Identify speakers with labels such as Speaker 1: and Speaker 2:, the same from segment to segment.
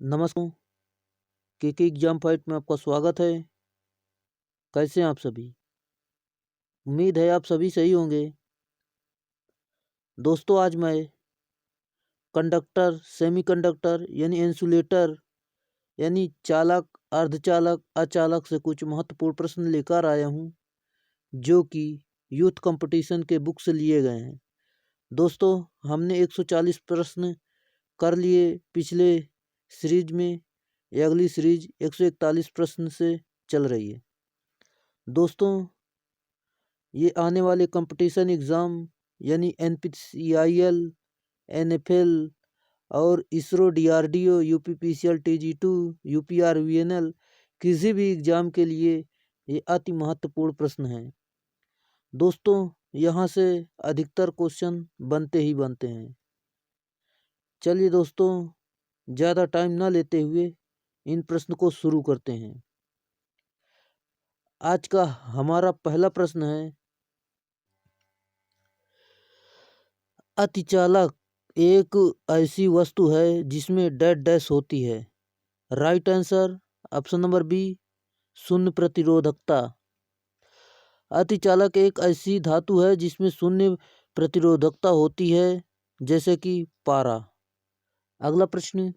Speaker 1: नमस्कार। के exam fight में आपका स्वागत है। कैसे हैं आप सभी? उम्मीद है आप सभी सही होंगे। दोस्तों, आज मैं कंडक्टर, सेमीकंडक्टर यानी इंसुलेटर यानी चालक, अर्धचालक, अचालक से कुछ महत्वपूर्ण प्रश्न लेकर आया हूँ, जो कि यूथ कंपटीशन के बुक से लिए गए हैं। दोस्तों, हमने 140 प्रश्न कर लिए पिछले सीरीज में। ये अगली सीरीज 141 प्रश्न से चल रही है। दोस्तों, ये आने वाले कंपटीशन एग्ज़ाम यानी NPCIL, NFL और ISRO, DRDO, UPPCL, TG2, UPR, VNL किसी भी एग्ज़ाम के लिए ये अति महत्वपूर्ण प्रश्न हैं। दोस्तों, यहाँ से अधिकतर क्वेश्चन बनते ही बनते हैं। चलिए दोस्तों, ज़्यादा टाइम ना लेते हुए इन प्रश्न को शुरू करते हैं। आज का हमारा पहला प्रश्न है, अतिचालक एक ऐसी वस्तु है जिसमें डैश डैश होती है। Right answer option number B, शून्य प्रतिरोधकता। अतिचालक एक ऐसी धातु है जिसमें शून्य प्रतिरोधकता होती है, जैसे कि पारा। अगला प्रश्न,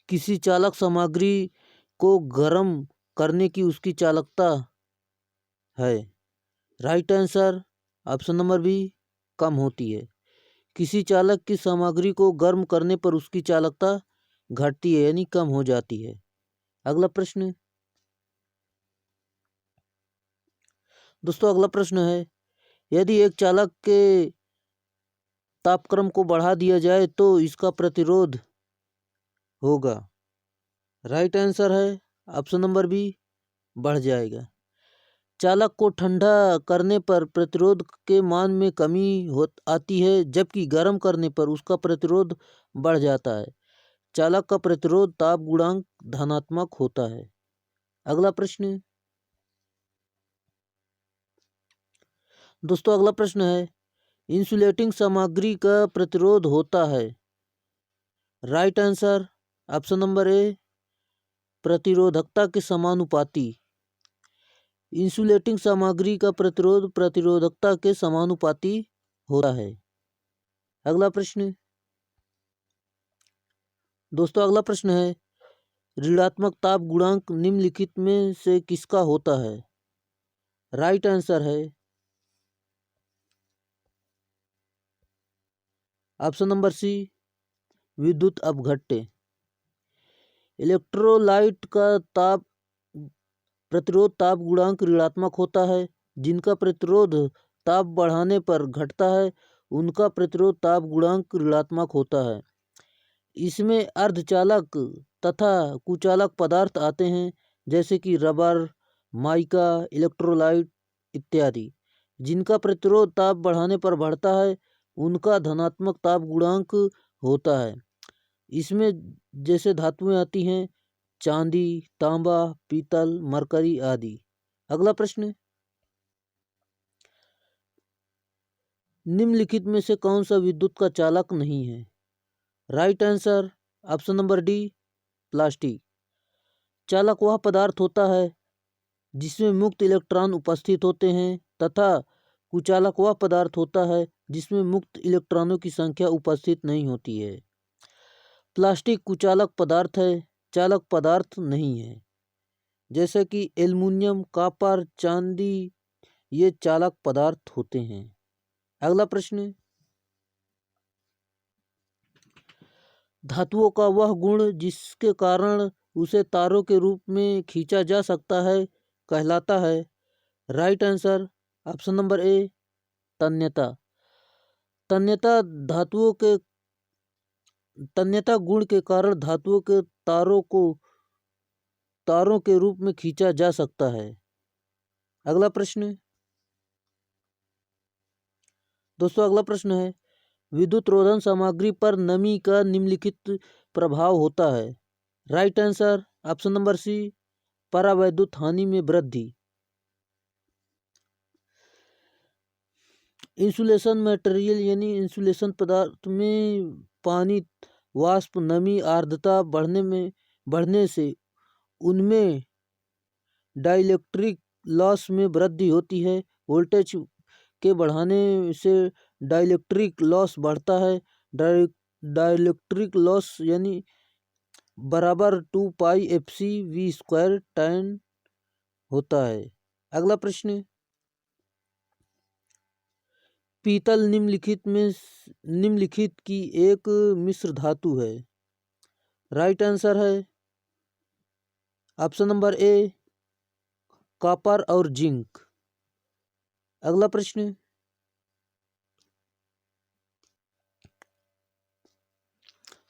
Speaker 1: किसी चालक सामग्री को गर्म करने की उसकी चालकता है। Right answer option number B, कम होती है। किसी चालक की सामग्री को गर्म करने पर उसकी चालकता घटती है यानी कम हो जाती है। अगला प्रश्न, दोस्तों अगला प्रश्न है, यदि एक चालक के तापक्रम को बढ़ा दिया जाए तो इसका प्रतिरोध होगा। राइट आंसर है ऑप्शन नंबर बी, बढ़ जाएगा। चालक को ठंडा करने पर प्रतिरोध के मान में कमी आती है, जबकि गर्म करने पर उसका प्रतिरोध बढ़ जाता है। चालक का प्रतिरोध ताप गुणांक धनात्मक होता है। अगला प्रश्न, दोस्तों अगला प्रश्न है, इंसुलेटिंग सामग्री का प्रतिरोध होता है। राइट आंसर ऑप्शन नंबर ए, प्रतिरोधकता के समानुपाती। इंसुलेटिंग सामग्री का प्रतिरोध प्रतिरोधकता के समानुपाती होता है। अगला प्रश्न, दोस्तों अगला प्रश्न है, ऋणात्मक ताप गुणांक निम्नलिखित में से किसका होता है। राइट आंसर है ऑप्शन नंबर सी, विद्युत अपघट्य। इलेक्ट्रोलाइट का ताप प्रतिरोध ताप गुणांक ऋणात्मक होता है। जिनका प्रतिरोध ताप बढ़ाने पर घटता है उनका प्रतिरोध ताप गुणांक ऋणात्मक होता है। इसमें अर्धचालक तथा कुचालक पदार्थ आते हैं, जैसे कि रबर, माइका, इलेक्ट्रोलाइट इत्यादि। जिनका प्रतिरोध ताप बढ़ाने पर बढ़ता है उनका धनात्मक ताप गुणांक होता है। इसमें जैसे धातुएं आती हैं, चांदी, तांबा, पीतल, मरकरी आदि। अगला प्रश्न, निम्नलिखित में से कौन सा विद्युत का चालक नहीं है। Right answer option number D, plastic. चालक वह पदार्थ होता है जिसमें मुक्त इलेक्ट्रॉन उपस्थित होते हैं, तथा कुचालक वह पदार्थ होता है जिसमें मुक्त इलेक्ट्रॉनों की संख्या उपस्थित नहीं होती है। प्लास्टिक कुचालक पदार्थ है, चालक पदार्थ नहीं है। जैसे कि एल्युमिनियम, कॉपर, चांदी ये चालक पदार्थ होते हैं। अगला प्रश्न, धातुओं का वह गुण जिसके कारण उसे तारों के रूप में खींचा जा सकता है कहलाता है। राइट आंसर ऑप्शन नंबर ए, तन्यता। तन्यता धातुओं के तन्यता गुण के कारण धातुओं के तारों के रूप में खींचा जा सकता है। अगला प्रश्न, दोस्तों अगला प्रश्न है, विद्युत रोधन सामग्री पर नमी का निम्नलिखित प्रभाव होता है। Right answer option number C, परावैद्युत हानि में वृद्धि। इंसुलेशन मटेरियल यानी इंसुलेशन पदार्थ में पानी, वाष्प, नमी, आर्द्रता बढ़ने से उनमें डाइलेक्ट्रिक लॉस में वृद्धि होती है। वोल्टेज के बढ़ाने से डाइलेक्ट्रिक लॉस बढ़ता है। डाइलेक्ट्रिक लॉस यानी बराबर 2πfcv² tan होता है। अगला प्रश्न, पीतल निम्नलिखित की एक मिश्र धातु है। राइट आंसर है ऑप्शन नंबर ए, कॉपर और जिंक। अगला प्रश्न,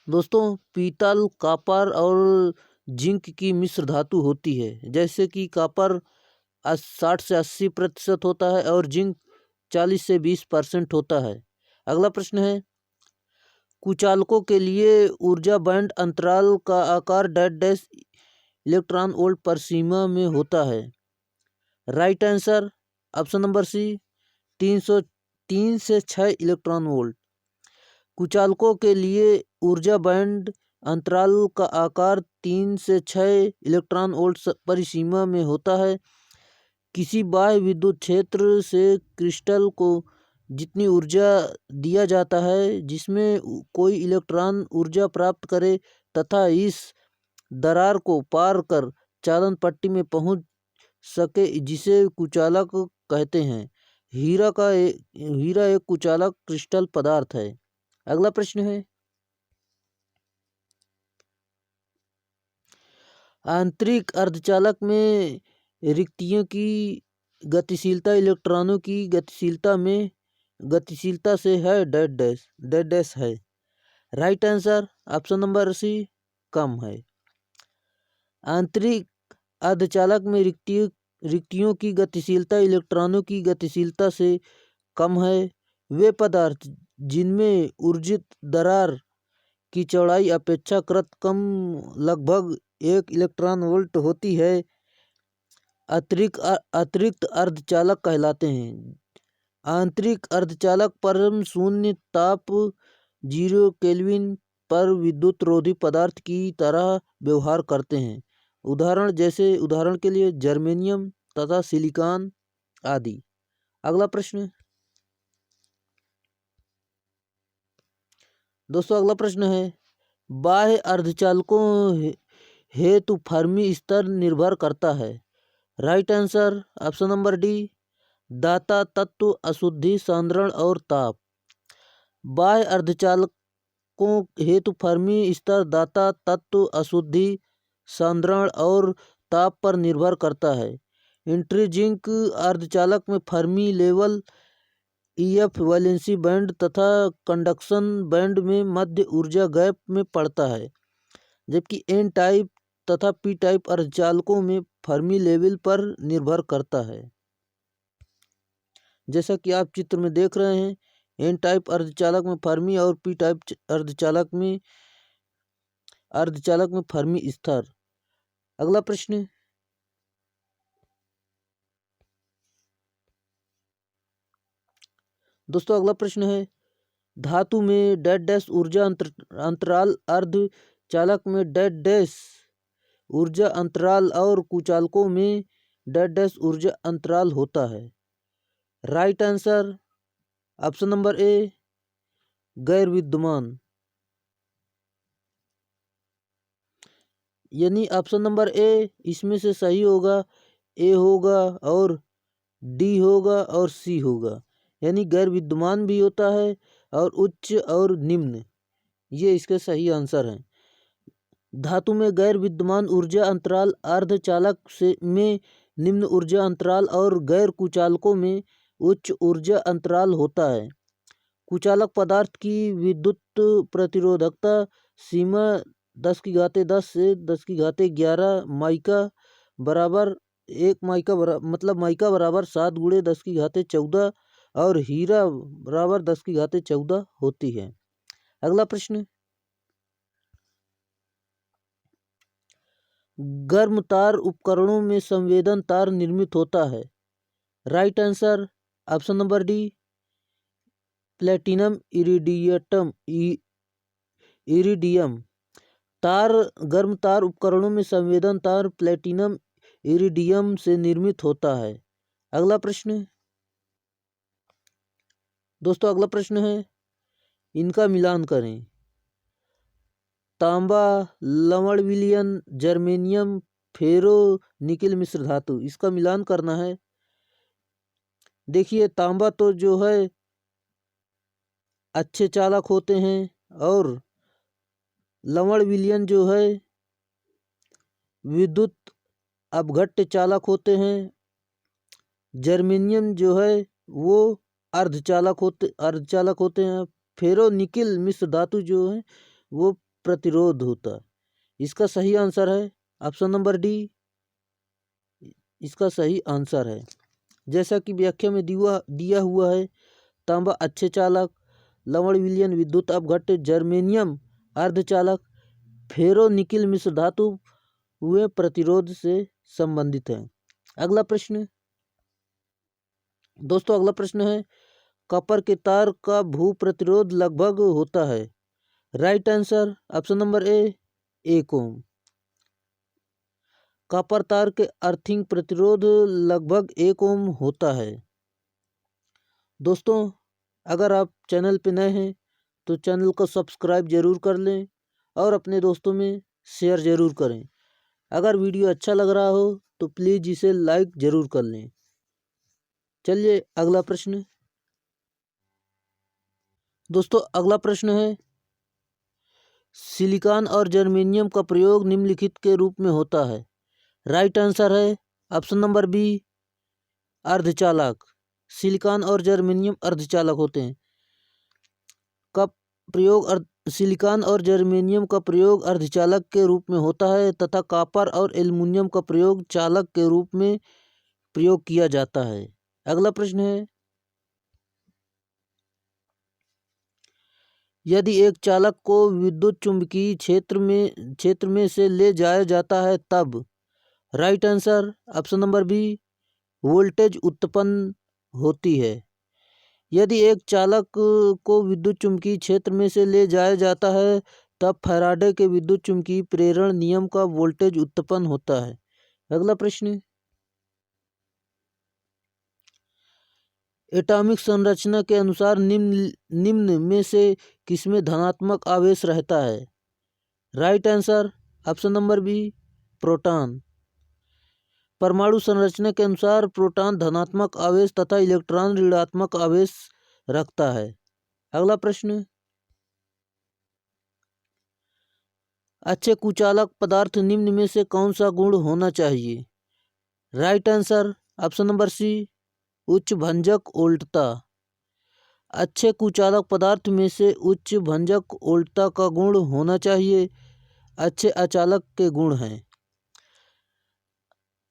Speaker 1: दोस्तों पीतल, कॉपर और जिंक की मिश्र धातु होती है। जैसे कि कॉपर 60 से 80% होता है और जिंक 40 से 20% होता है। अगला प्रश्न है, कुचालकों के लिए ऊर्जा बैंड अंतराल का आकार डैश इलेक्ट्रॉन वोल्ट परिसीमा में होता है। Right answer option number C, 303 से 6 इलेक्ट्रॉन वोल्ट। कुचालकों के लिए ऊर्जा बैंड अंतराल का आकार 3 से 6 इलेक्ट्रॉन वोल्ट परिसीमा में होता है। किसी बाह्य विद्युत क्षेत्र से क्रिस्टल को जितनी ऊर्जा दिया जाता है जिसमें कोई इलेक्ट्रॉन ऊर्जा प्राप्त करे तथा इस दरार को पार कर चालन पट्टी में पहुंच सके, जिसे कुचालक कहते हैं। हीरा एक कुचालक क्रिस्टल पदार्थ है। अगला प्रश्न है, आंतरिक अर्धचालक में रिक्तियों की गतिशीलता इलेक्ट्रॉनों की गतिशीलता से है डैश है। Right answer option number C, कम है। आंतरिक अर्धचालक में रिक्तियों की गतिशीलता इलेक्ट्रॉनों की गतिशीलता से कम है। वे पदार्थ जिनमें ऊर्जित दरार की चौड़ाई अपेक्षाकृत कम, लगभग 1 इलेक्ट्रॉन वोल्ट होती है, अतिरिक्त अर्धचालक कहलाते हैं। आंतरिक अर्धचालक परम शून्य ताप 0 केल्विन पर विद्युत रोधी पदार्थ की तरह व्यवहार करते हैं। उदाहरण के लिए जर्मेनियम तथा सिलिकॉन आदि। अगला प्रश्न, दोस्तों अगला प्रश्न है, बाह्य अर्धचालकों हेतु फर्मी स्तर निर्भर करता है। Right answer option number D, दाता, तत्व, अशुद्धि, सांद्रण और ताप। बाह्य अर्धचालकों हेतु फर्मी स्तर दाता, तत्व, अशुद्धि, सांद्रण और ताप पर निर्भर करता है। इंट्रिंसिक अर्धचालक में Fermi level EF valency band तथा कंडक्शन बैंड में मध्य ऊर्जा गैप में पड़ता है, जबकि एन टाइप तथा पी टाइप अर्धचालकों में फर्मी लेवल पर निर्भर करता है। जैसा कि आप चित्र में देख रहे हैं, एन टाइप अर्धचालक में फर्मी और पी टाइप अर्धचालक में फर्मी स्तर। अगला प्रश्न, दोस्तों अगला प्रश्न है, धातु में डैश ऊर्जा अंतराल, अर्धचालक में डैश ऊर्जा अंतराल और कुचालकों में डैश ऊर्जा अंतराल होता है। राइट आंसर ऑप्शन नंबर ए, गैर विद्यमान, यानी ऑप्शन नंबर ए इसमें से सही होगा। ए होगा और डी होगा और सी होगा, यानी गैर विद्यमान भी होता है और उच्च और निम्न, ये इसके सही आंसर हैं। धातु में गैर विद्यमान ऊर्जा अंतराल अर्धचालक में निम्न ऊर्जा अंतराल और गैर कुचालकों में उच्च ऊर्जा अंतराल होता है। कुचालक पदार्थ की विद्युत प्रतिरोधकता सीमा 10⁻10 से 10⁻11 माइका बराबर 1 माइका माइका बराबर 7 × 10⁻14 और हीरा बराबर 10⁻14 होती है। अगला प्रश्न, गर्म तार उपकरणों में संवेदन तार निर्मित होता है। Right answer option number D, platinum iridium तार गर्म तार उपकरणों में संवेदन तार प्लेटिनम इरिडियम से निर्मित होता है। अगला प्रश्न दोस्तों, अगला प्रश्न है, इनका मिलान करें। तांबा, लवण विलयन, जर्मेनियम, फेरो निकिल मिश्र धातु, इसका मिलान करना है। देखिए, तांबा तो जो है अच्छे चालक होते हैं और लवण विलयन जो है विद्युत अपघट्य चालक होते हैं। जर्मेनियम जो है वो अर्धचालक होते हैं। फेरो निकिल मिश्र धातु जो है वो प्रतिरोध होता है। इसका सही आंसर है ऑप्शन नंबर डी, इसका सही आंसर है। जैसा कि व्याख्या में दिया हुआ है, तांबा अच्छे चालक, लवण विलयन विद्युत अपघट्य, जर्मेनियम अर्धचालक, फेरो निकिल मिश्र धातु वे प्रतिरोध से संबंधित हैं। अगला प्रश्न दोस्तों, अगला प्रश्न है, कॉपर के तार का भू प्रतिरोध लगभग होता है। Right answer option number A 1 ohm. Copper तार के अर्थिंग प्रतिरोध लगभग 1 ओम होता है। दोस्तों, अगर आप चैनल पे नए हैं तो चैनल को सब्सक्राइब जरूर कर लें और अपने दोस्तों में शेयर जरूर करें। अगर वीडियो अच्छा लग रहा हो तो प्लीज़ इसे लाइक जरूर कर लें। चलिए अगला प्रश्न दोस्तों, अगला प्रश्न है, सिलिकॉन और जर्मेनियम का प्रयोग निम्नलिखित के रूप में होता है। राइट आंसर है ऑप्शन नंबर बी अर्धचालक। सिलिकॉन और जर्मेनियम अर्धचालक होते हैं। सिलिकॉन और जर्मेनियम का प्रयोग अर्धचालक के रूप में होता है तथा कॉपर और एल्युमिनियम का प्रयोग चालक के रूप में प्रयोग किया जाता है। अगला प्रश्न है, यदि एक चालक को विद्युत चुंबकीय क्षेत्र में से ले जाया जाता है तब। Right answer option number B voltage उत्पन्न होती है। यदि एक चालक को विद्युत चुंबकीय क्षेत्र में से ले जाया जाता है तब फैराडे के विद्युत चुंबकीय प्रेरण नियम का वोल्टेज उत्पन्न होता है। अगला प्रश्न, एटॉमिक संरचना के अनुसार निम्न में से किसमें धनात्मक आवेश रहता है। Right answer option number B proton. परमाणु संरचना के अनुसार प्रोटॉन धनात्मक आवेश तथा इलेक्ट्रॉन ऋणात्मक आवेश रखता है। अगला प्रश्न, अच्छे कुचालक पदार्थ निम्न में से कौन सा गुण होना चाहिए। Right answer option number C उच्च भंजक ओल्टता। अच्छे कुचालक पदार्थ में से उच्च भंजक ओल्टता का गुण होना चाहिए। अच्छे अचालक के गुण हैं।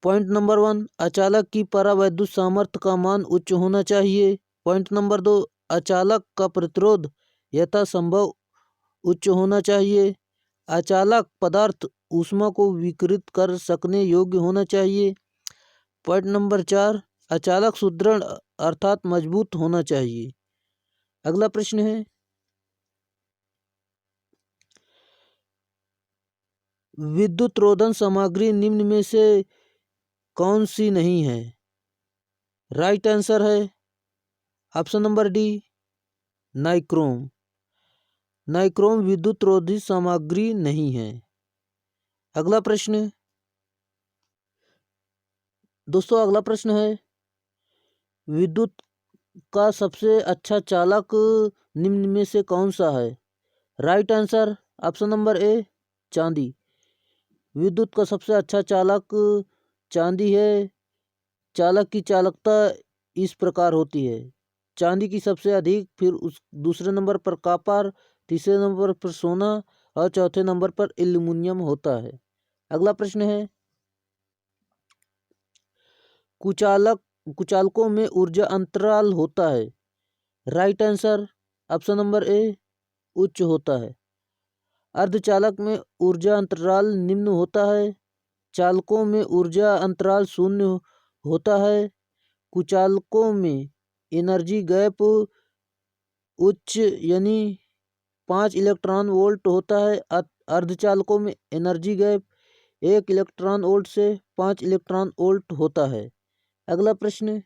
Speaker 1: पॉइंट नंबर 1, अचालक की परावैद्युत सामर्थ्य का मान उच्च होना चाहिए। पॉइंट नंबर 2, अचालक का प्रतिरोध यथासंभव उच्च होना चाहिए। अचालक पदार्थ ऊष्मा को विकिरित कर सकने योग्य होना चाहिए। पॉइंट नंबर 4, अचालक सुदृढ़ अर्थात मजबूत होना चाहिए। अगला प्रश्न है, विद्युत रोधन सामग्री निम्न में से कौन सी नहीं है। राइट आंसर है option number D nichrome. Nichrome विद्युत रोधी सामग्री नहीं है। अगला प्रश्न दोस्तों, अगला प्रश्न है, विद्युत का सबसे अच्छा चालक निम्न में से कौन सा है। राइट आंसर ऑप्शन नंबर ए चांदी। विद्युत का सबसे अच्छा चालक चांदी है। चालक की चालकता इस प्रकार होती है, चांदी की सबसे अधिक, फिर दूसरे नंबर पर कॉपर, तीसरे नंबर पर सोना और चौथे नंबर पर एल्युमिनियम होता है। अगला प्रश्न है, कुचालकों में ऊर्जा अंतराल होता है। राइट आंसर ऑप्शन नंबर ए उच्च होता है। अर्धचालक में ऊर्जा अंतराल निम्न होता है। चालकों में ऊर्जा अंतराल शून्य होता है। कुचालकों में एनर्जी गैप उच्च यानी 5 इलेक्ट्रॉन वोल्ट होता है। अर्धचालकों में एनर्जी गैप 1 इलेक्ट्रॉन वोल्ट से 5 इलेक्ट्रॉन वोल्ट होता है। अगला प्रश्न,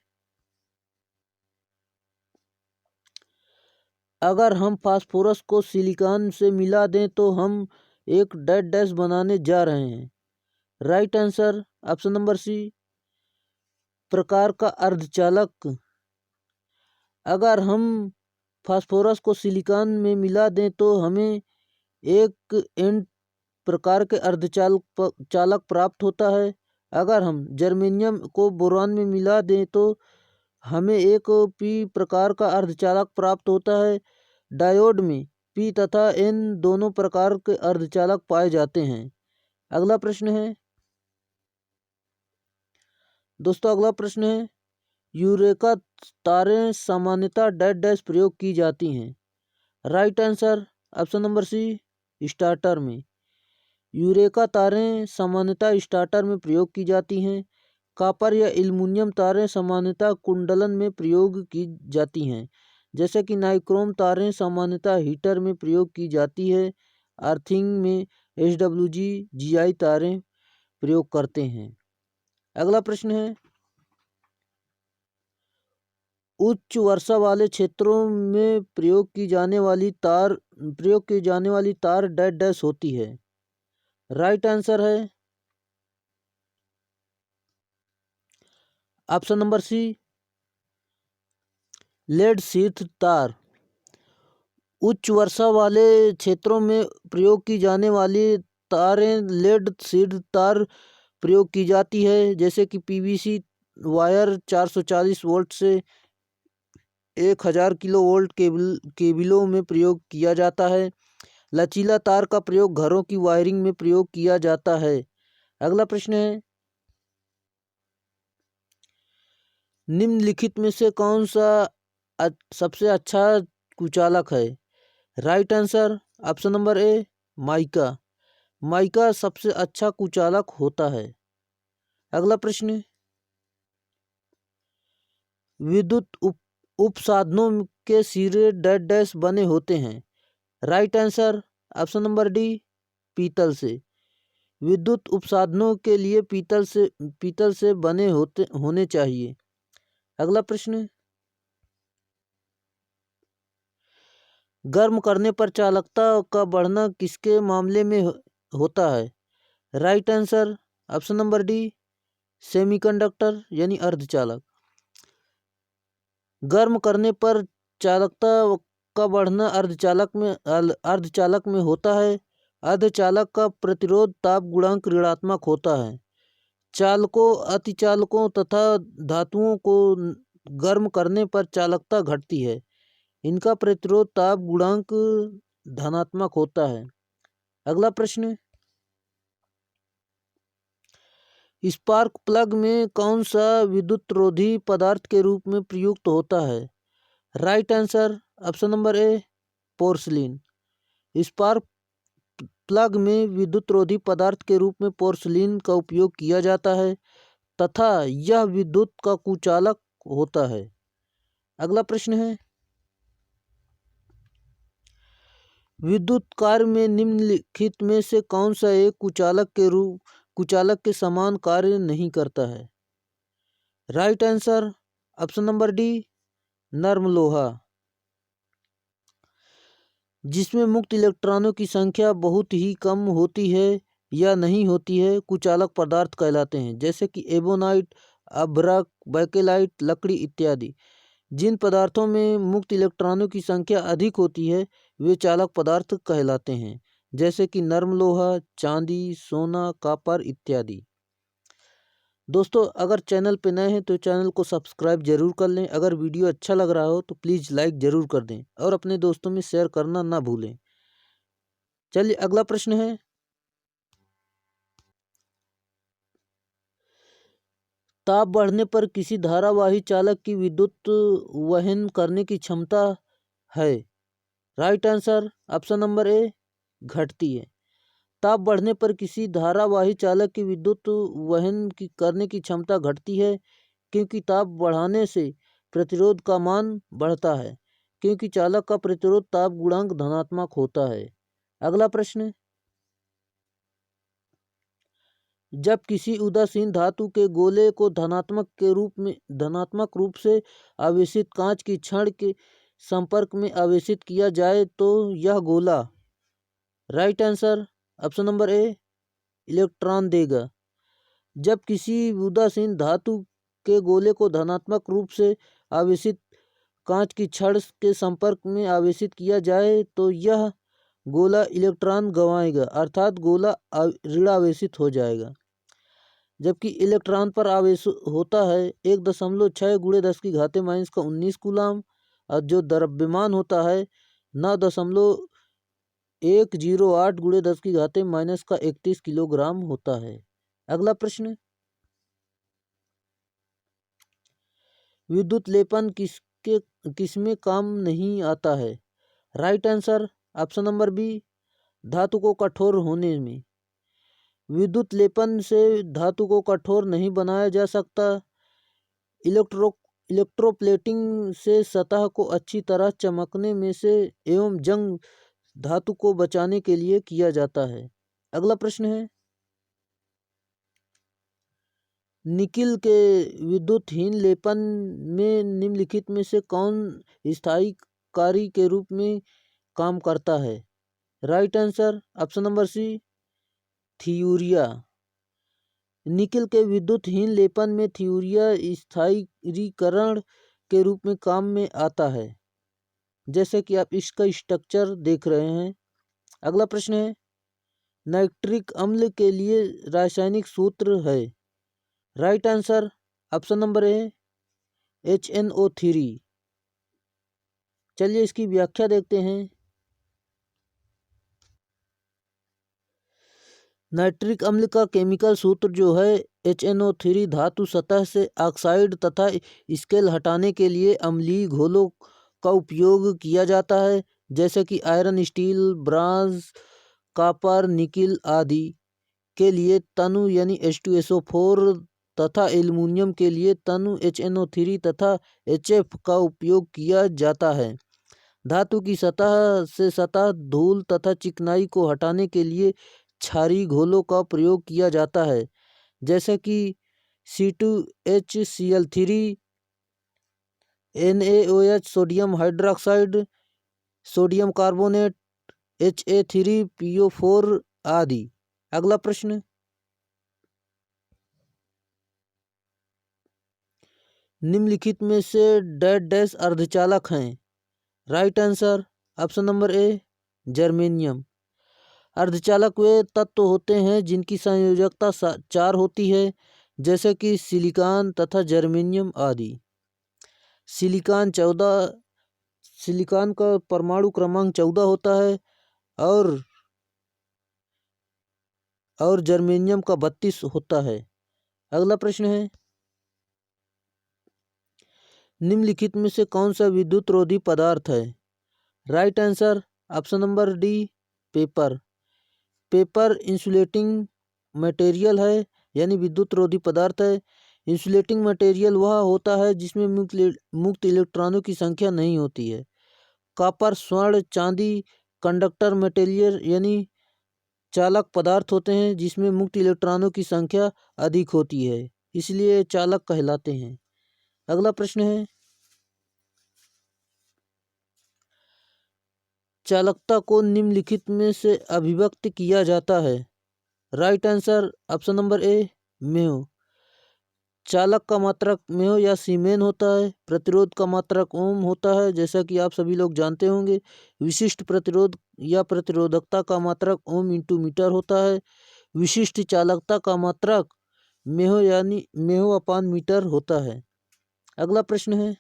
Speaker 1: अगर हम फास्फोरस को सिलिकॉन से मिला दें तो हम एक डैश डैश बनाने जा रहे हैं। Right answer option number C, प्रकार का अर्धचालक। अगर हम फास्फोरस को सिलिकॉन में मिला दें तो हमें एक एन प्रकार के अर्धचालक प्राप्त होता है। अगर हम जर्मेनियम को बोरान में मिला दें तो हमें एक पी प्रकार का अर्धचालक प्राप्त होता है। डायोड में पी तथा एन दोनों प्रकार के अर्धचालक पाए जाते हैं। अगला प्रश्न है दोस्तों, अगला प्रश्न है, यूरेका तारें सामान्यतः डैश डैश प्रयोग की जाती हैं। Right answer option number C, starter में। यूरेका तारें सामान्यतः स्टार्टर में प्रयोग की जाती हैं। कॉपर या एल्युमिनियम तारें सामान्यतः कुंडलन में प्रयोग की जाती हैं, जैसे कि नाइक्रोम तारें सामान्यतः हीटर में प्रयोग की जाती है। अर्थिंग में SWG GI तारें प्रयोग करते हैं। अगला प्रश्न है, उच्च वर्षा वाले क्षेत्रों में प्रयोग की जाने वाली तार डैश डैश होती है। राइट आंसर है option number C, lead sheath तार। उच्च वर्षा वाले क्षेत्रों में प्रयोग की जाने वाली तारें लेड शीथ तार प्रयोग की जाती है, जैसे कि PVC वायर 440 वोल्ट से 1000 किलो वोल्ट केबलों में प्रयोग किया जाता है। लचीला तार का प्रयोग घरों की वायरिंग में प्रयोग किया जाता है। अगला प्रश्न है, निम्नलिखित में से कौन सा सबसे अच्छा कुचालक है। राइट आंसर ऑप्शन नंबर ए, माइका। माइका सबसे अच्छा कुचालक होता है। अगला प्रश्न, विद्युत उपसाधनों के सिरे डैश डैश बने होते हैं। Right answer option number D, पीतल से। विद्युत उपसाधनों के लिए पीतल से बने होने चाहिए। अगला प्रश्न, गर्म करने पर चालकता का बढ़ना किसके मामले में होता है। Right answer option number D, semiconductor यानी अर्धचालक। गर्म करने पर चालकता का बढ़ना अर्धचालक में होता है। अर्धचालक का प्रतिरोध ताप गुणांक ऋणात्मक होता है। चालकों, अतिचालकों तथा धातुओं को गर्म करने पर चालकता घटती है। इनका प्रतिरोध ताप गुणांक धनात्मक होता है। अगला प्रश्न, स्पार्क प्लग में कौन सा विद्युतरोधी पदार्थ के रूप में प्रयुक्त होता है। राइट आंसर ऑप्शन नंबर ए, पोर्सिलीन। स्पार्क प्लग में विद्युतरोधी पदार्थ के रूप में पोर्सिलीन का उपयोग किया जाता है तथा यह विद्युत का कुचालक होता है। अगला प्रश्न है, विद्युत कार्य में निम्नलिखित में से कौन सा एक कुचालक के समान कार्य नहीं करता है। Right answer option number D, नर्म लोहा। जिसमें मुक्त इलेक्ट्रॉनों की संख्या बहुत ही कम होती है या नहीं होती है, कुचालक पदार्थ कहलाते हैं, जैसे कि एबोनाइट, अभ्रक, बैकेलाइट, लकड़ी इत्यादि। जिन पदार्थों में मुक्त इलेक्ट्रॉनों की संख्या अधिक होती है वे चालक पदार्थ कहलाते हैं, जैसे कि नर्म लोहा, चांदी, सोना, कॉपर इत्यादि। दोस्तों, अगर चैनल पे नए हैं तो चैनल को सब्सक्राइब जरूर कर लें। अगर वीडियो अच्छा लग रहा हो तो प्लीज़ लाइक ज़रूर कर दें और अपने दोस्तों में शेयर करना ना भूलें। चलिए अगला प्रश्न है, ताप बढ़ने पर किसी धारावाही चालक की विद्युत वहन करने की क्षमता है। राइट आंसर ऑप्शन नंबर ए, घटती है। ताप बढ़ने पर किसी धारावाही चालक की विद्युत वहन करने की क्षमता घटती है, क्योंकि ताप बढ़ाने से प्रतिरोध का मान बढ़ता है। क्योंकि चालक का प्रतिरोध ताप गुणांक धनात्मक होता है। अगला प्रश्न, जब किसी उदासीन धातु के गोले को धनात्मक रूप से आवेशित कांच की छड़ के संपर्क में आवेशित किया जाए तो यह गोला, राइट आंसर ऑप्शन नंबर ए, इलेक्ट्रॉन देगा। जब किसी उदासीन धातु के गोले को धनात्मक रूप से आवेशित कांच की छड़ के संपर्क में आवेशित किया जाए तो यह गोला इलेक्ट्रॉन गंवाएगा, अर्थात गोला ऋणावेशित हो जाएगा। जबकि इलेक्ट्रॉन पर आवेश होता है 1.6 × 10⁻⁻19 कूलाम, और जो द्रव्यमान होता है 9.108 × 10⁻31 किलोग्राम होता है। अगला प्रश्न, विद्युत लेपन किसमें काम नहीं आता है? Right answer option number B, धातु को कठोर होने में। विद्युत लेपन से धातु को कठोर नहीं बनाया जा सकता। इलेक्ट्रोप्लेटिंग से सतह को अच्छी तरह चमकने में से एवं जंग धातु को बचाने के लिए किया जाता है। अगला प्रश्न है, निकिल के विद्युतहीन लेपन में निम्नलिखित में से कौन स्थायीकारी के रूप में काम करता है? Right answer option number C, thiourea. Nickel के विद्युतहीन लेपन में थियूरिया स्थायीकरण के रूप में काम में आता है, जैसे कि आप इसका स्ट्रक्चर देख रहे हैं। अगला प्रश्न है, नाइट्रिक अम्ल के लिए रासायनिक सूत्र है? राइट आंसर ऑप्शन नंबर ए, HNO3। चलिए इसकी व्याख्या देखते हैं। नाइट्रिक अम्ल का केमिकल सूत्र जो है HNO3, धातु सतह से ऑक्साइड तथा स्केल हटाने के लिए अम्लीय घोलों का उपयोग किया जाता है, जैसे कि iron, steel, bronze, copper, nickel आदि के लिए तनु यानी H2SO4 तथा एल्युमिनियम के लिए तनु HNO3 तथा HF का उपयोग किया जाता है। धातु की सतह से सतह धूल तथा चिकनाई को हटाने के लिए क्षारीय घोलों का प्रयोग किया जाता है, जैसे कि C2HCl3, NaOH, sodium hydroxide, sodium carbonate, Ha3PO4 आदि। अगला प्रश्न, निम्नलिखित में से डैश अर्धचालक हैं? राइट आंसर ऑप्शन नंबर ए, जर्मेनियम। अर्धचालक वे तत्व होते हैं जिनकी संयोजकता 4 होती है, जैसे कि सिलिकॉन तथा जर्मेनियम आदि। सिलिकॉन का परमाणु क्रमांक 14 होता है और जर्मेनियम का 32 होता है। अगला प्रश्न है, निम्नलिखित में से कौन सा विद्युत रोधी पदार्थ है? Right answer option number D, paper. Paper insulating material है, यानी विद्युत रोधी पदार्थ है। इंसुलेटिंग मटेरियल वह होता है जिसमें मुक्त इलेक्ट्रॉनों की संख्या नहीं होती है। कॉपर, स्वर्ण, चांदी कंडक्टर मटेरियल यानी चालक पदार्थ होते हैं जिसमें मुक्त इलेक्ट्रॉनों की संख्या अधिक होती है, इसलिए चालक कहलाते हैं। अगला प्रश्न है, चालकता को निम्नलिखित में से अभिव्यक्त किया जाता है? राइट आंसर ऑप्शन नंबर ए, म्यू। चालक का मात्रक म्यू या सीमेन होता है। प्रतिरोध का मात्रक ओम होता है, जैसा कि आप सभी लोग जानते होंगे। विशिष्ट प्रतिरोध या प्रतिरोधकता का मात्रक ओम इंटू मीटर होता है। विशिष्ट चालकता का मात्रक म्यू यानी म्यू अपान मीटर होता है। अगला प्रश्न है,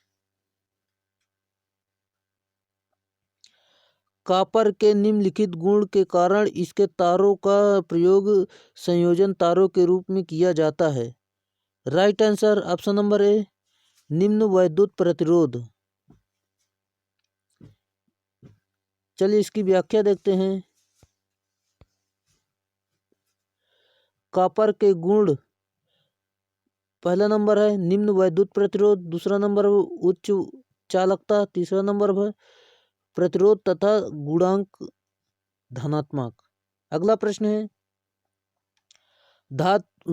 Speaker 1: कॉपर के निम्नलिखित गुण के कारण इसके तारों का प्रयोग संयोजन तारों के रूप में किया जाता है? राइट आंसर ऑप्शन नंबर ए, निम्न वैद्युत प्रतिरोध। चलिए इसकी व्याख्या देखते हैं। कॉपर के गुण, पहला नंबर है निम्न वैद्युत प्रतिरोध, दूसरा नंबर उच्च चालकता तीसरा नंबर पर, प्रतिरोध तथा गुणांक धनात्मक। अगला प्रश्न है,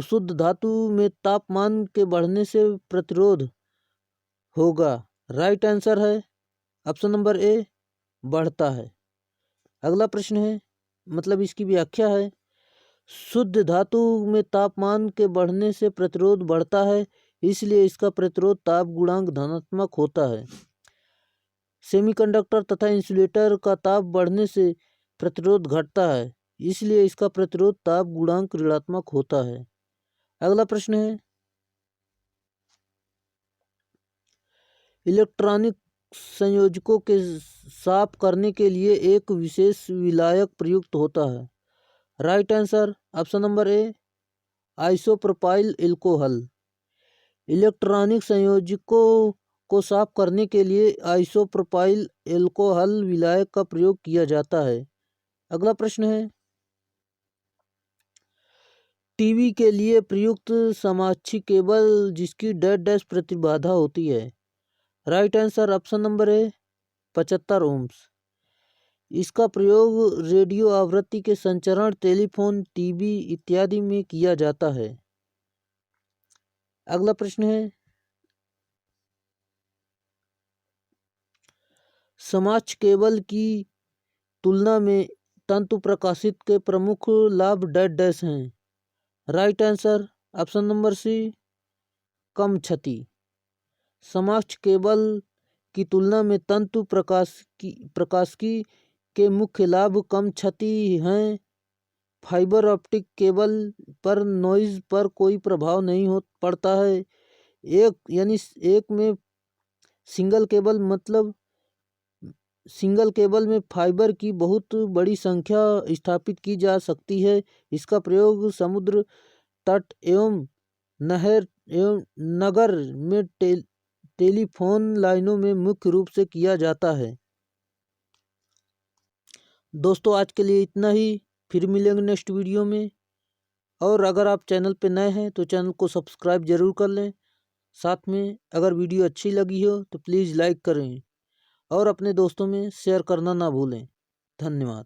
Speaker 1: शुद्ध धातु में तापमान के बढ़ने से प्रतिरोध होगा। राइट आंसर है ऑप्शन नंबर ए, बढ़ता है। अगला प्रश्न है, मतलब इसकी व्याख्या है, शुद्ध धातु में तापमान के बढ़ने से प्रतिरोध बढ़ता है, इसलिए इसका प्रतिरोध ताप गुणांक धनात्मक होता है। सेमीकंडक्टर तथा इंसुलेटर का ताप बढ़ने से प्रतिरोध घटता है, इसलिए इसका प्रतिरोध ताप गुणांक ऋणात्मक होता है। अगला प्रश्न है, इलेक्ट्रॉनिक संयोजकों के साफ करने के लिए एक विशेष विलायक प्रयुक्त होता है। राइट आंसर ऑप्शन नंबर ए, आइसोप्रोपाइल एल्कोहल। इलेक्ट्रॉनिक संयोजकों को साफ करने के लिए आइसोप्रोपाइल एल्कोहल विलायक का प्रयोग किया जाता है। अगला प्रश्न है, टीवी के लिए प्रयुक्त समाक्षी केबल जिसकी डैश प्रतिबाधा होती है। Right answer option number A, 75 ohms. इसका प्रयोग रेडियो आवृत्ति के संचरण, टेलीफोन, टीवी इत्यादि में किया जाता है। अगला प्रश्न है, समाक्ष केबल की तुलना में तंतु प्रकाशित के प्रमुख लाभ डैश हैं। Right answer option number C, कम क्षति। समाक्ष केबल की तुलना में तंतु प्रकाशिकी के मुख्य लाभ कम क्षति हैं। फाइबर ऑप्टिक केबल पर नॉइज पर कोई प्रभाव नहीं पड़ता है। एक में सिंगल केबल में फाइबर की बहुत बड़ी संख्या स्थापित की जा सकती है। इसका प्रयोग समुद्र तट एवं नगर में टेलीफोन लाइनों में मुख्य रूप से किया जाता है। दोस्तों आज के लिए इतना ही, फिर मिलेंगे नेक्स्ट वीडियो में। और अगर आप चैनल पे नए हैं तो चैनल को सब्सक्राइब जरूर कर लें। साथ में अगर वीडियो अच्छी लगी हो तो प्लीज़ लाइक करें और अपने दोस्तों में शेयर करना ना भूलें। धन्यवाद।